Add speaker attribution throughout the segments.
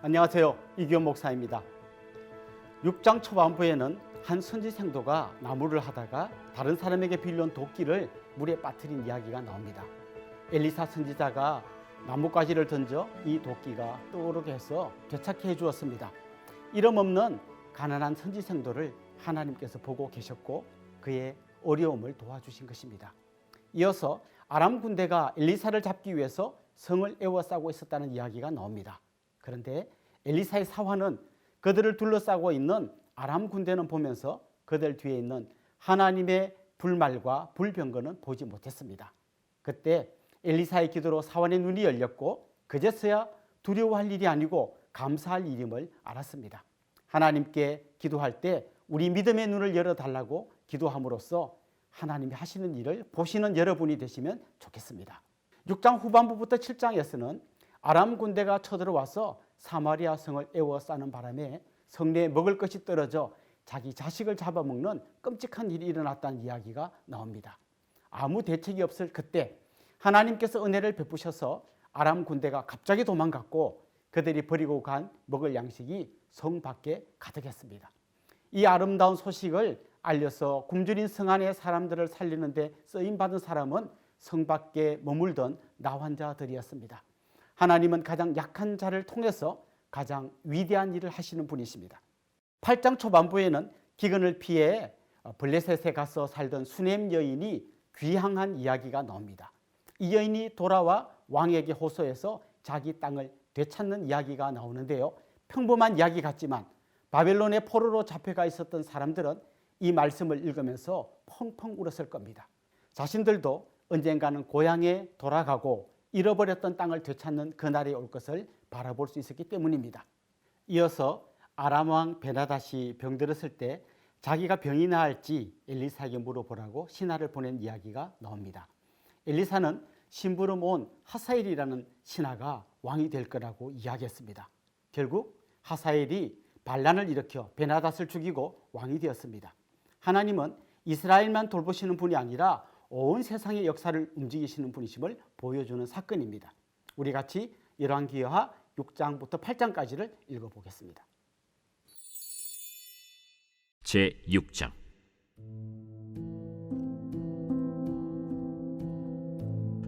Speaker 1: 안녕하세요. 이규현 목사입니다. 6장 초반부에는 한 선지생도가 나무를 하다가 다른 사람에게 빌려온 도끼를 물에 빠뜨린 이야기가 나옵니다. 엘리사 선지자가 나뭇가지를 던져 이 도끼가 떠오르게 해서 되찾게 해주었습니다. 이름 없는 가난한 선지생도를 하나님께서 보고 계셨고 그의 어려움을 도와주신 것입니다. 이어서 아람 군대가 엘리사를 잡기 위해서 성을 에워싸고 있었다는 이야기가 나옵니다. 그런데 엘리사의 사환은 그들을 둘러싸고 있는 아람 군대는 보면서 그들 뒤에 있는 하나님의 불말과 불병거는 보지 못했습니다. 그때 엘리사의 기도로 사환의 눈이 열렸고 그제서야 두려워할 일이 아니고 감사할 일임을 알았습니다. 하나님께 기도할 때 우리 믿음의 눈을 열어달라고 기도함으로써 하나님이 하시는 일을 보시는 여러분이 되시면 좋겠습니다. 6장 후반부부터 7장에서는 아람 군대가 쳐들어와서 사마리아 성을 에워싸는 바람에 성내에 먹을 것이 떨어져 자기 자식을 잡아먹는 끔찍한 일이 일어났다는 이야기가 나옵니다. 아무 대책이 없을 그때 하나님께서 은혜를 베푸셔서 아람 군대가 갑자기 도망갔고 그들이 버리고 간 먹을 양식이 성 밖에 가득했습니다. 이 아름다운 소식을 알려서 굶주린 성 안의 사람들을 살리는 데 쓰임받은 사람은 성 밖에 머물던 나환자들이었습니다. 하나님은 가장 약한 자를 통해서 가장 위대한 일을 하시는 분이십니다. 8장 초반부에는 기근을 피해 블레셋에 가서 살던 수넴 여인이 귀향한 이야기가 나옵니다. 이 여인이 돌아와 왕에게 호소해서 자기 땅을 되찾는 이야기가 나오는데요. 평범한 이야기 같지만 바벨론의 포로로 잡혀가 있었던 사람들은 이 말씀을 읽으면서 펑펑 울었을 겁니다. 자신들도 언젠가는 고향에 돌아가고 잃어버렸던 땅을 되찾는 그날이 올 것을 바라볼 수 있었기 때문입니다. 이어서 아람 왕 베나닷이 병들었을 때 자기가 병이 나을지 엘리사에게 물어보라고 신하를 보낸 이야기가 나옵니다. 엘리사는 심부름 온 하사엘이라는 신하가 왕이 될 거라고 이야기했습니다. 결국 하사엘이 반란을 일으켜 베나닷을 죽이고 왕이 되었습니다. 하나님은 이스라엘만 돌보시는 분이 아니라 온 세상의 역사를 움직이시는 분이심을 보여주는 사건입니다. 우리 같이 열왕기하 6장부터 8장까지를 읽어보겠습니다.
Speaker 2: 제6장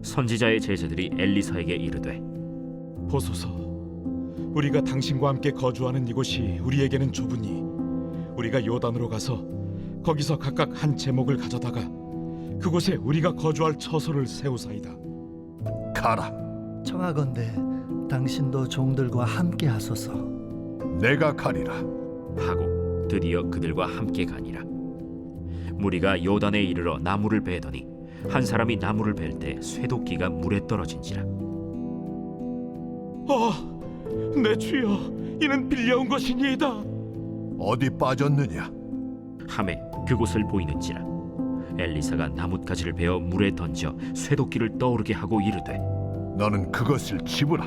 Speaker 2: 선지자의 제자들이 엘리사에게 이르되
Speaker 3: 보소서, 우리가 당신과 함께 거주하는 이곳이 우리에게는 좁으니 우리가 요단으로 가서 거기서 각각 한 제목을 가져다가 그곳에 우리가 거주할 처소를 세우사이다.
Speaker 4: 가라.
Speaker 5: 청하건대 당신도 종들과 함께 하소서.
Speaker 4: 내가 가리라.
Speaker 2: 하고 드디어 그들과 함께 가니라. 무리가 요단에 이르러 나무를 베더니 한 사람이 나무를 벨 때 쇠도끼가 물에 떨어진지라.
Speaker 3: 내 주여, 이는 빌려온 것이니이다.
Speaker 4: 어디 빠졌느냐?
Speaker 2: 함에 그곳을 보이는지라. 엘리사가 나뭇가지를 베어 물에 던져 쇠도끼를 떠오르게 하고 이르되
Speaker 4: 너는 그것을 집으라.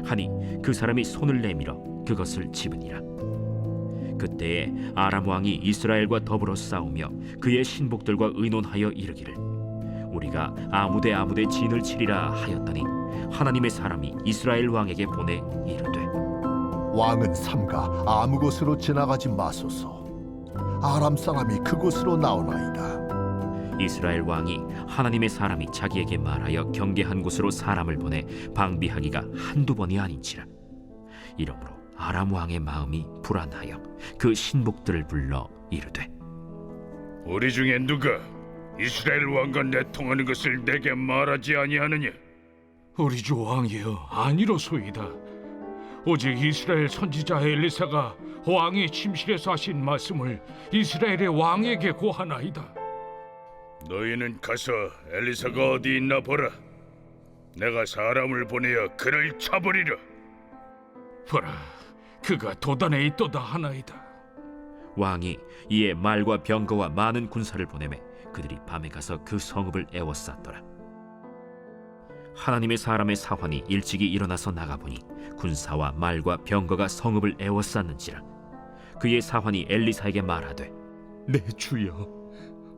Speaker 2: 하니 그 사람이 손을 내밀어 그것을 집으니라. 그때에 아람 왕이 이스라엘과 더불어 싸우며 그의 신복들과 의논하여 이르기를 우리가 아무데 진을 치리라 하였더니 하나님의 사람이 이스라엘 왕에게 보내 이르되
Speaker 4: 왕은 삼가 아무 곳으로 지나가지 마소서. 아람 사람이 그곳으로 나오나이다.
Speaker 2: 이스라엘 왕이 하나님의 사람이 자기에게 말하여 경계한 곳으로 사람을 보내 방비하기가 한두 번이 아닌지라. 이러므로 아람 왕의 마음이 불안하여 그 신복들을 불러 이르되
Speaker 6: 우리 중에 누가 이스라엘 왕과 내통하는 것을 내게 말하지 아니하느냐?
Speaker 3: 우리 주 왕이여, 아니로소이다. 오직 이스라엘 선지자 엘리사가 왕의 침실에서 하신 말씀을 이스라엘의 왕에게 고하나이다.
Speaker 6: 너희는 가서 엘리사가 어디 있나 보라. 내가 사람을 보내어 그를 쳐버리라.
Speaker 3: 보라, 그가 도단에 있도다 하나이다.
Speaker 2: 왕이 이에 말과 병거와 많은 군사를 보내매 그들이 밤에 가서 그 성읍을 에워쌌더라. 하나님의 사람의 사환이 일찍이 일어나서 나가보니 군사와 말과 병거가 성읍을 에워쌌는지라. 그의 사환이 엘리사에게 말하되
Speaker 3: 내 주여,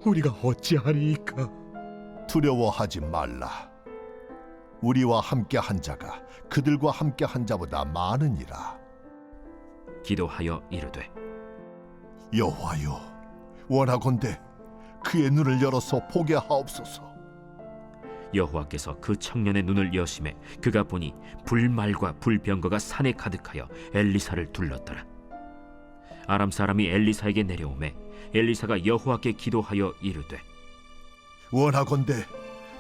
Speaker 3: 우리가 어찌하리이까?
Speaker 4: 두려워하지 말라. 우리와 함께 한 자가 그들과 함께 한 자보다 많으니라.
Speaker 2: 기도하여 이르되
Speaker 4: 여호와여, 원하건대 그의 눈을 열어서 보게 하옵소서.
Speaker 2: 여호와께서 그 청년의 눈을 여심해 그가 보니 불말과 불병거가 산에 가득하여 엘리사를 둘렀더라. 아람 사람이 엘리사에게 내려오매 엘리사가 여호와께 기도하여 이르되
Speaker 4: 원하건대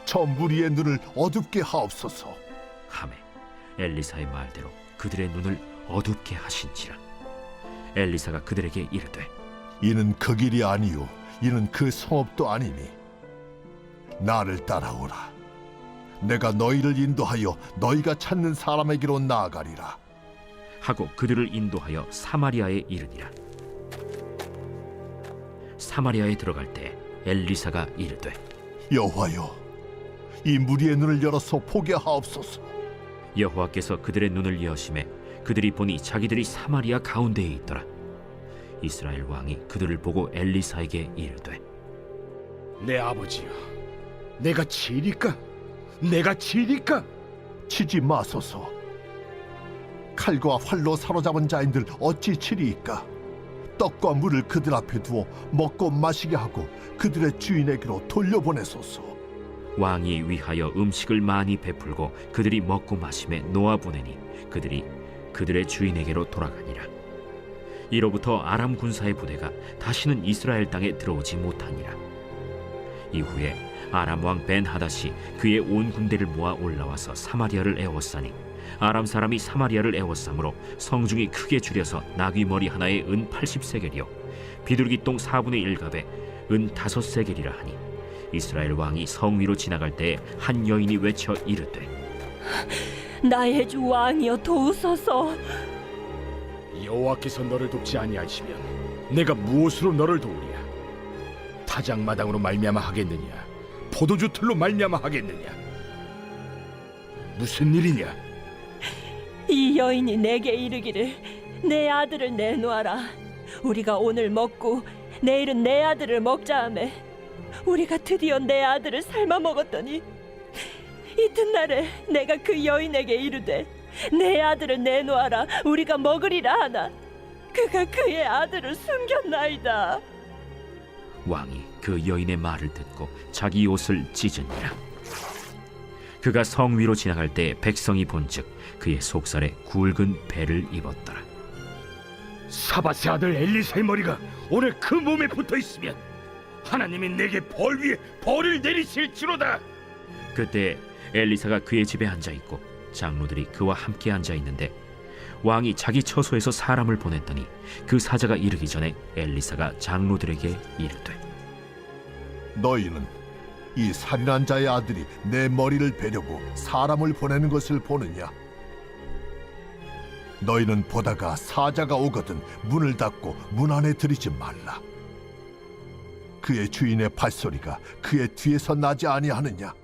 Speaker 4: 저 무리의 눈을 어둡게 하옵소서.
Speaker 2: 하매 엘리사의 말대로 그들의 눈을 어둡게 하신지라. 엘리사가 그들에게 이르되
Speaker 4: 이는 그 길이 아니요 이는 그 성읍도 아니니 나를 따라오라. 내가 너희를 인도하여 너희가 찾는 사람에게로 나아가리라.
Speaker 2: 하고 그들을 인도하여 사마리아에 이르니라. 사마리아에 들어갈 때 엘리사가 이르되
Speaker 4: 여호와여, 이 무리의 눈을 열어서 보게 하옵소서.
Speaker 2: 여호와께서 그들의 눈을 여심해 그들이 보니 자기들이 사마리아 가운데에 있더라. 이스라엘 왕이 그들을 보고 엘리사에게 이르되
Speaker 6: 내 아버지여, 내가 치리까? 내가 치리까?
Speaker 4: 치지 마소서. 칼과 활로 사로잡은 자인들 어찌 치리이까? 떡과 물을 그들 앞에 두어 먹고 마시게 하고 그들의 주인에게로 돌려보내소서.
Speaker 2: 왕이 위하여 음식을 많이 베풀고 그들이 먹고 마심에 놓아 보내니 그들이 그들의 주인에게로 돌아가니라. 이로부터 아람 군사의 부대가 다시는 이스라엘 땅에 들어오지 못하니라. 이후에 아람 왕 벤하닷이 그의 온 군대를 모아 올라와서 사마리아를 에워싸니 아람 사람이 사마리아를 에워싸므로 성중이 크게 줄여서 나귀 머리 하나에 은 80세겔이요 비둘기똥 4분의 1갑에 은 5세겔이라 하니 이스라엘 왕이 성 위로 지나갈 때에 한 여인이 외쳐 이르되
Speaker 7: 나의 주 왕이여 도우소서.
Speaker 6: 여호와께서 너를 돕지 아니하시면 내가 무엇으로 너를 도우랴? 타작마당으로 말미암아 하겠느냐? 포도주 틀로 말미암아 하겠느냐? 무슨 일이냐?
Speaker 7: 이 여인이 내게 이르기를 내 아들을 내놓아라. 우리가 오늘 먹고 내일은 내 아들을 먹자 하매 우리가 드디어 내 아들을 삶아 먹었더니 이튿날에 내가 그 여인에게 이르되 내 아들을 내놓아라. 우리가 먹으리라 하나 그가 그의 아들을 숨겼나이다.
Speaker 2: 왕이 그 여인의 말을 듣고 자기 옷을 찢으니라. 그가 성 위로 지나갈 때 백성이 본즉 그의 속살에 굵은 배를 입었더라.
Speaker 6: 사밧의 아들 엘리사의 머리가 오늘 그 몸에 붙어 있으면 하나님이 내게 벌 위에 벌을 내리실지로다.
Speaker 2: 그때 엘리사가 그의 집에 앉아 있고 장로들이 그와 함께 앉아 있는데 왕이 자기 처소에서 사람을 보냈더니 그 사자가 이르기 전에 엘리사가 장로들에게 이르되
Speaker 4: 너희는 이 살인한 자의 아들이 내 머리를 베려고 사람을 보내는 것을 보느냐? 너희는 보다가 사자가 오거든 문을 닫고 문 안에 들이지 말라. 그의 주인의 발소리가 그의 뒤에서 나지 아니하느냐?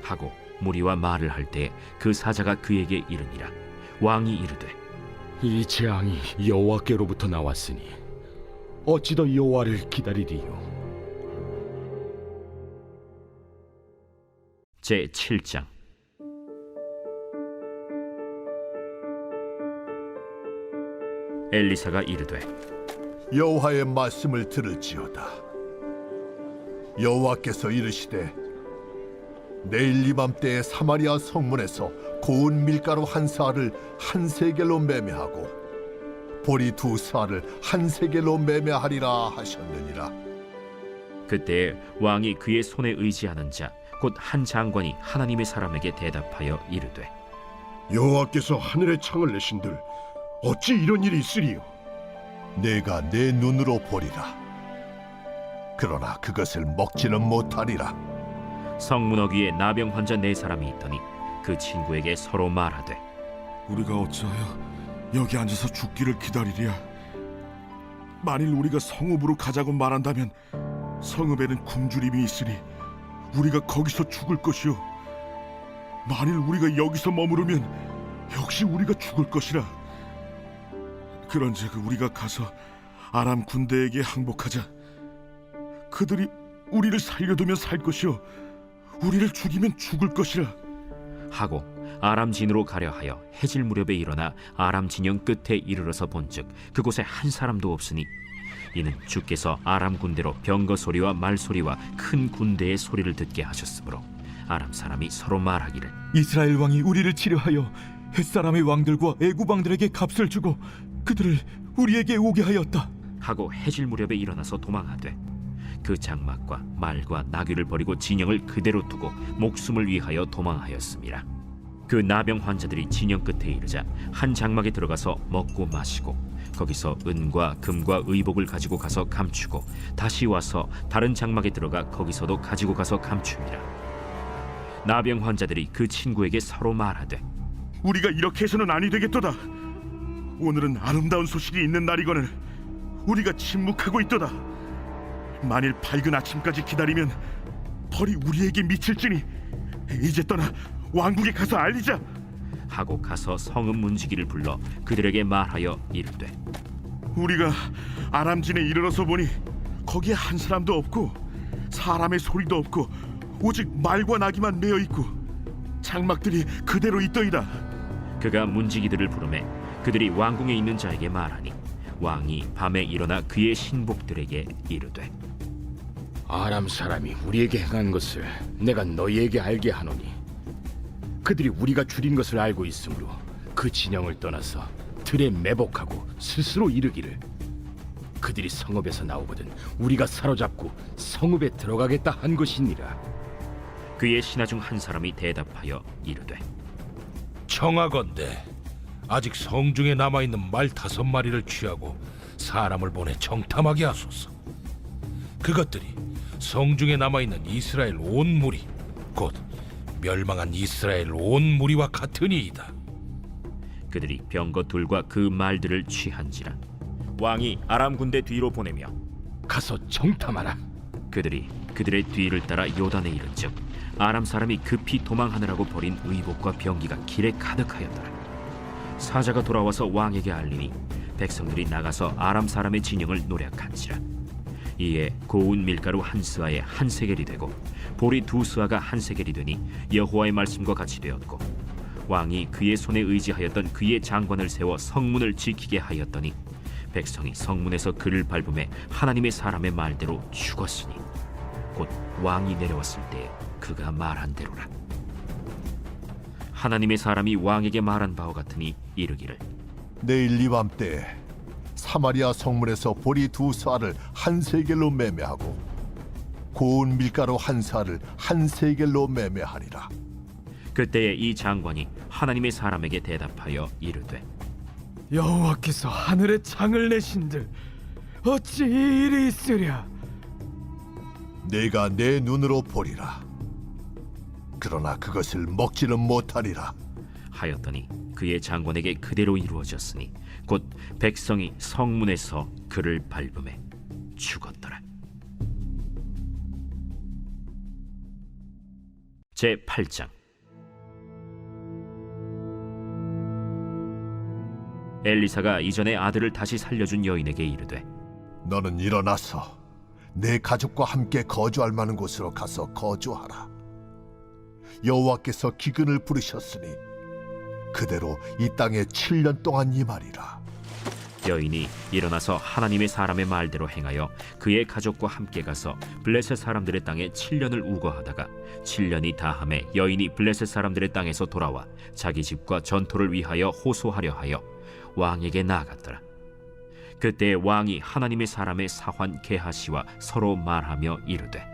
Speaker 2: 하고 무리와 말을 할 때 그 사자가 그에게 이르니라. 왕이 이르되
Speaker 6: 이 재앙이 여호와께로부터 나왔으니 어찌 더 여호와를 기다리리요?
Speaker 2: 제7장. 엘리사가 이르되
Speaker 4: 여호와의 말씀을 들을지어다. 여호와께서 이르시되 내일 이맘때에 사마리아 성문에서 고운 밀가루 한 사알을 한 세겔로 매매하고 보리 두 사알을 한 세겔로 매매하리라 하셨느니라.
Speaker 2: 그때 왕이 그의 손에 의지하는 자 곧 한 장관이 하나님의 사람에게 대답하여 이르되
Speaker 8: 여호와께서 하늘의 창을 내신들 어찌 이런 일이 있으리요?
Speaker 4: 내가 내 눈으로 보리라. 그러나 그것을 먹지는 못하리라.
Speaker 2: 성문어 위에 나병 환자 4사람이 있더니 그 친구에게 서로 말하되
Speaker 8: 우리가 어찌하여 여기 앉아서 죽기를 기다리랴? 만일 우리가 성읍으로 가자고 말한다면 성읍에는 굶주림이 있으니 우리가 거기서 죽을 것이요 만일 우리가 여기서 머무르면 역시 우리가 죽을 것이라. 그런즉 우리가 가서 아람 군대에게 항복하자. 그들이 우리를 살려두면 살 것이요 우리를 죽이면 죽을 것이라.
Speaker 2: 하고 아람 진으로 가려 하여 해질 무렵에 일어나 아람 진영 끝에 이르러서 본즉 그곳에 한 사람도 없으니 이는 주께서 아람 군대로 병거 소리와 말 소리와 큰 군대의 소리를 듣게 하셨으므로 아람 사람이 서로 말하기를
Speaker 3: 이스라엘 왕이 우리를 치료하여 햇사람의 왕들과 애굽 왕들에게 값을 주고 그들을 우리에게 오게 하였다.
Speaker 2: 하고 해질 무렵에 일어나서 도망하되 그 장막과 말과 나귀를 버리고 진영을 그대로 두고 목숨을 위하여 도망하였습니다. 그 나병 환자들이 진영 끝에 이르자 한 장막에 들어가서 먹고 마시고 거기서 은과 금과 의복을 가지고 가서 감추고 다시 와서 다른 장막에 들어가 거기서도 가지고 가서 감춥니다. 나병 환자들이 그 친구에게 서로 말하되
Speaker 8: 우리가 이렇게 해서는 아니 되겠도다. 오늘은 아름다운 소식이 있는 날이거늘 우리가 침묵하고 있도다. 만일 밝은 아침까지 기다리면 벌이 우리에게 미칠지니 이제 떠나 왕국에 가서 알리자.
Speaker 2: 하고 가서 성읍 문지기를 불러 그들에게 말하여 이르되
Speaker 8: 우리가 아람진에 이르러서 보니 거기에 한 사람도 없고 사람의 소리도 없고 오직 말과 나귀만 메어 있고 장막들이 그대로 있더이다.
Speaker 2: 그가 문지기들을 부르매 그들이 왕궁에 있는 자에게 말하니 왕이 밤에 일어나 그의 신복들에게 이르되
Speaker 6: 아람 사람이 우리에게 행한 것을 내가 너희에게 알게 하노니 그들이 우리가 줄인 것을 알고 있으므로 그 진영을 떠나서 들에 매복하고 스스로 이르기를 그들이 성읍에서 나오거든 우리가 사로잡고 성읍에 들어가겠다 한 것이니라.
Speaker 2: 그의 신하 중 한 사람이 대답하여 이르되
Speaker 9: 청하건대 아직 성중에 남아있는 말 5마리를 취하고 사람을 보내 정탐하게 하소서. 그것들이 성중에 남아있는 이스라엘 온 무리 곧 멸망한 이스라엘 온 무리와 같으니이다.
Speaker 2: 그들이 병거 둘과 그 말들을 취한지라 왕이 아람 군대 뒤로 보내며
Speaker 6: 가서 정탐하라.
Speaker 2: 그들이 그들의 뒤를 따라 요단에 이른즉 아람 사람이 급히 도망하느라고 버린 의복과 병기가 길에 가득하였더라. 사자가 돌아와서 왕에게 알리니 백성들이 나가서 아람 사람의 진영을 노략한지라. 이에 고운 밀가루 한 스아에 한 세겔이 되고 보리 2스아가 한 세겔이 되니 여호와의 말씀과 같이 되었고 왕이 그의 손에 의지하였던 그의 장관을 세워 성문을 지키게 하였더니 백성이 성문에서 그를 밟음에 하나님의 사람의 말대로 죽었으니 곧 왕이 내려왔을 때 그가 말한 대로라. 하나님의 사람이 왕에게 말한 바와 같으니 이르기를
Speaker 4: 내일 이 밤때 사마리아 성문에서 보리 2스아를 한 세겔로 매매하고 고운 밀가루 한 스아를 한 세겔로 매매하리라.
Speaker 2: 그때에 이 장관이 하나님의 사람에게 대답하여 이르되
Speaker 10: 여호와께서 하늘에 창을 내신들 어찌 이 일이 있으랴.
Speaker 4: 내가 내 눈으로 보리라. 그러나 그것을 먹지는 못하리라.
Speaker 2: 하였더니 그의 장관에게 그대로 이루어졌으니 곧 백성이 성문에서 그를 밟음에 죽었더라. 제8장 엘리사가 이전에 아들을 다시 살려준 여인에게 이르되
Speaker 4: 너는 일어나서 내 가족과 함께 거주할 만한 곳으로 가서 거주하라. 여호와께서 기근을 부르셨으니 그대로 이 땅에 7년 동안 임하리라.
Speaker 2: 여인이 일어나서 하나님의 사람의 말대로 행하여 그의 가족과 함께 가서 블레셋 사람들의 땅에 7년을 우거하다가 7년이 다함에 여인이 블레셋 사람들의 땅에서 돌아와 자기 집과 전토를 위하여 호소하려 하여 왕에게 나아갔더라. 그때 왕이 하나님의 사람의 사환 게하시와 서로 말하며 이르되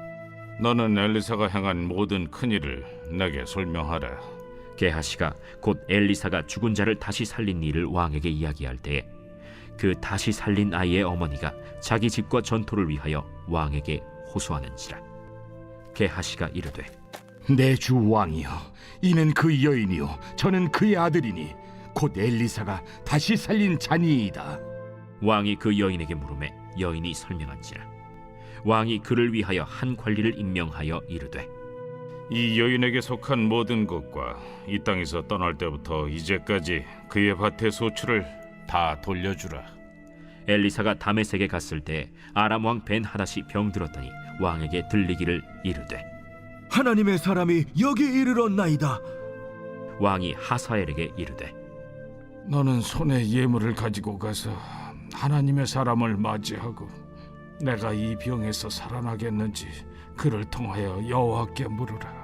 Speaker 11: 너는 엘리사가 행한 모든 큰일을 내게 설명하라.
Speaker 2: 게하시가 곧 엘리사가 죽은 자를 다시 살린 일을 왕에게 이야기할 때에 그 다시 살린 아이의 어머니가 자기 집과 전토를 위하여 왕에게 호소하는지라. 게하시가 이르되
Speaker 6: 내 주 왕이여, 이는 그 여인이요 저는 그의 아들이니 곧 엘리사가 다시 살린 자니이다.
Speaker 2: 왕이 그 여인에게 물으매 여인이 설명한지라. 왕이 그를 위하여 한 관리를 임명하여 이르되
Speaker 11: 이 여인에게 속한 모든 것과 이 땅에서 떠날 때부터 이제까지 그의 밭의 소출을 다 돌려주라.
Speaker 2: 엘리사가 다메섹에 갔을 때 아람 왕 벤하닷이 병들었더니 왕에게 들리기를 이르되
Speaker 8: 하나님의 사람이 여기 이르렀나이다.
Speaker 2: 왕이 하사엘에게 이르되
Speaker 11: 너는 손에 예물을 가지고 가서 하나님의 사람을 맞이하고 내가 이 병에서 살아나겠는지 그를 통하여 여호와께 물으라.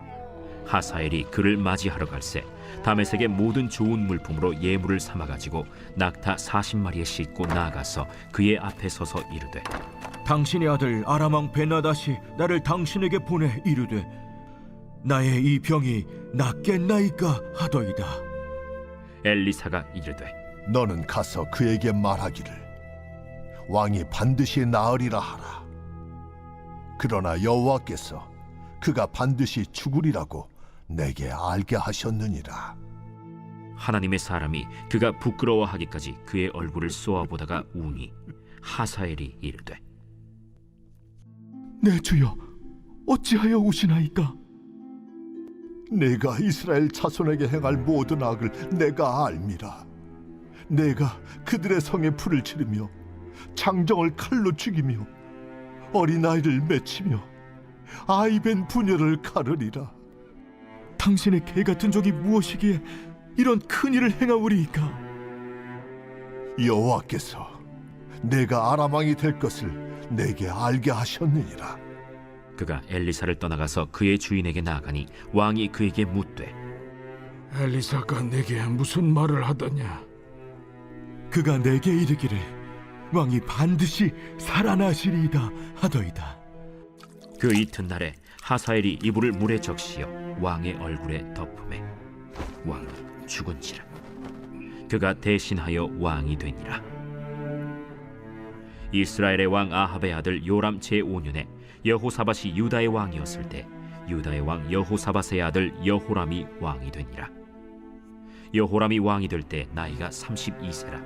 Speaker 2: 하사엘이 그를 맞이하러 갈새 다메섹의 모든 좋은 물품으로 예물을 삼아 가지고 낙타 40마리에 싣고 나아가서 그의 앞에 서서 이르되
Speaker 8: 당신의 아들 아람 왕 베나닷이 나를 당신에게 보내 이르되 나의 이 병이 낫겠나이까 하더이다.
Speaker 2: 엘리사가 이르되
Speaker 4: 너는 가서 그에게 말하기를 왕이 반드시 나으리라 하라. 그러나 여호와께서 그가 반드시 죽으리라고 내게 알게 하셨느니라.
Speaker 2: 하나님의 사람이 그가 부끄러워하기까지 그의 얼굴을 쏘아보다가 우니 하사엘이 이르되
Speaker 3: 내 주여, 어찌하여 우시나이까?
Speaker 4: 내가 이스라엘 자손에게 행할 모든 악을 내가 알미라. 내가 그들의 성에 불을 지르며 장정을 칼로 죽이며 어린아이를 맺히며 아이벤 부녀를 가르리라.
Speaker 3: 당신의 개 같은 적이 무엇이기에 이런 큰 일을 행하오리이까?
Speaker 4: 여호와께서 내가 아람 왕이 될 것을 내게 알게 하셨느니라.
Speaker 2: 그가 엘리사를 떠나가서 그의 주인에게 나아가니 왕이 그에게 묻되
Speaker 11: 엘리사가 내게 무슨 말을 하더냐?
Speaker 3: 그가 내게 이르기를 왕이 반드시 살아나시리이다 하더이다.
Speaker 2: 그 이튿날에 하사엘이 이불을 물에 적시어 왕의 얼굴에 덮음에 왕이 죽은지라. 그가 대신하여 왕이 되니라. 이스라엘의 왕 아합의 아들 요람 제5년에 여호사밧이 유다의 왕이었을 때 유다의 왕 여호사밧의 아들 여호람이 왕이 되니라. 여호람이 왕이 될 때 나이가 32세라.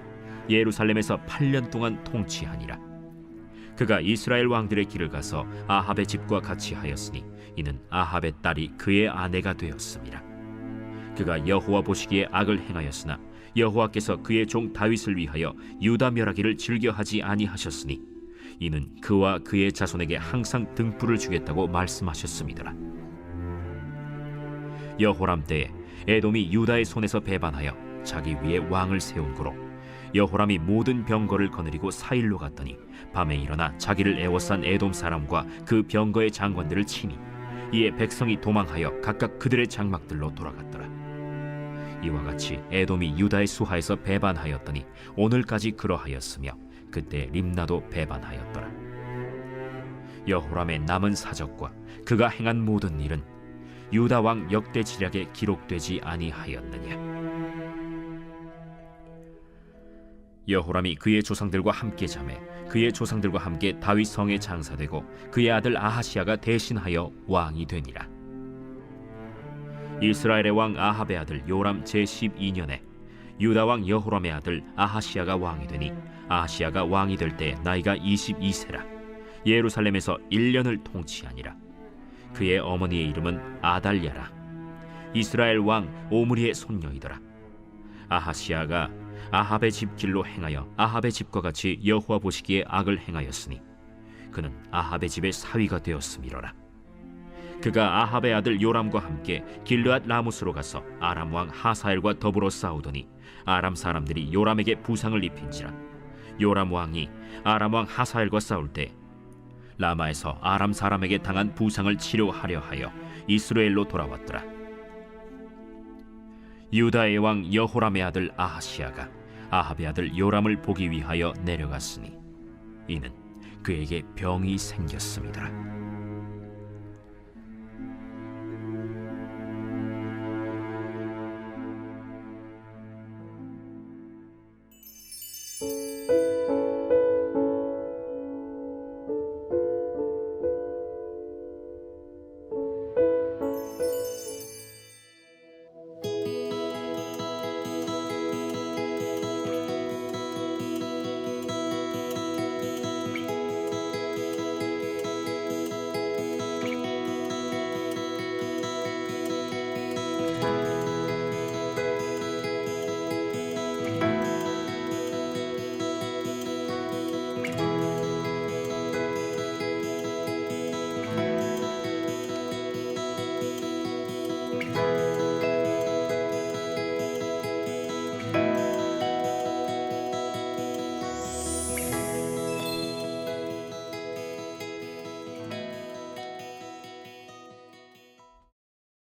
Speaker 2: 예루살렘에서 8년 동안 통치하니라. 그가 이스라엘 왕들의 길을 가서 아합의 집과 같이 하였으니 이는 아합의 딸이 그의 아내가 되었음이라. 그가 여호와 보시기에 악을 행하였으나 여호와께서 그의 종 다윗을 위하여 유다 멸하기를 즐겨하지 아니하셨으니 이는 그와 그의 자손에게 항상 등불을 주겠다고 말씀하셨음이더라. 여호람 때에 에돔이 유다의 손에서 배반하여 자기 위에 왕을 세운 고로 여호람이 모든 병거를 거느리고 사일로 갔더니 밤에 일어나 자기를 애워싼 에돔 사람과 그 병거의 장관들을 치니 이에 백성이 도망하여 각각 그들의 장막들로 돌아갔더라. 이와 같이 에돔이 유다의 수하에서 배반하였더니 오늘까지 그러하였으며 그때 림나도 배반하였더라. 여호람의 남은 사적과 그가 행한 모든 일은 유다 왕 역대지략에 기록되지 아니하였느냐. 여호람이 그의 조상들과 함께 잠에 그의 조상들과 함께 다윗 성에 장사되고 그의 아들 아하시야가 대신하여 왕이 되니라. 이스라엘의 왕 아합의 아들 요람 제12년에 유다 왕 여호람의 아들 아하시야가 왕이 되니 아하시야가 왕이 될 때 나이가 22세라. 예루살렘에서 1년을 통치하니라. 그의 어머니의 이름은 아달랴라. 이스라엘 왕 오므리의 손녀이더라. 아하시야가 아합의 집 길로 행하여 아합의 집과 같이 여호와 보시기에 악을 행하였으니 그는 아합의 집의 사위가 되었음이로라. 그가 아합의 아들 요람과 함께 길르앗 라무스로 가서 아람 왕 하사엘과 더불어 싸우더니 아람 사람들이 요람에게 부상을 입힌지라. 요람 왕이 아람 왕 하사엘과 싸울 때 라마에서 아람 사람에게 당한 부상을 치료하려 하여 이스라엘로 돌아왔더라. 유다의 왕 여호람의 아들 아하시야가 아합의 아들 요람을 보기 위하여 내려갔으니 이는 그에게 병이 생겼음이더라.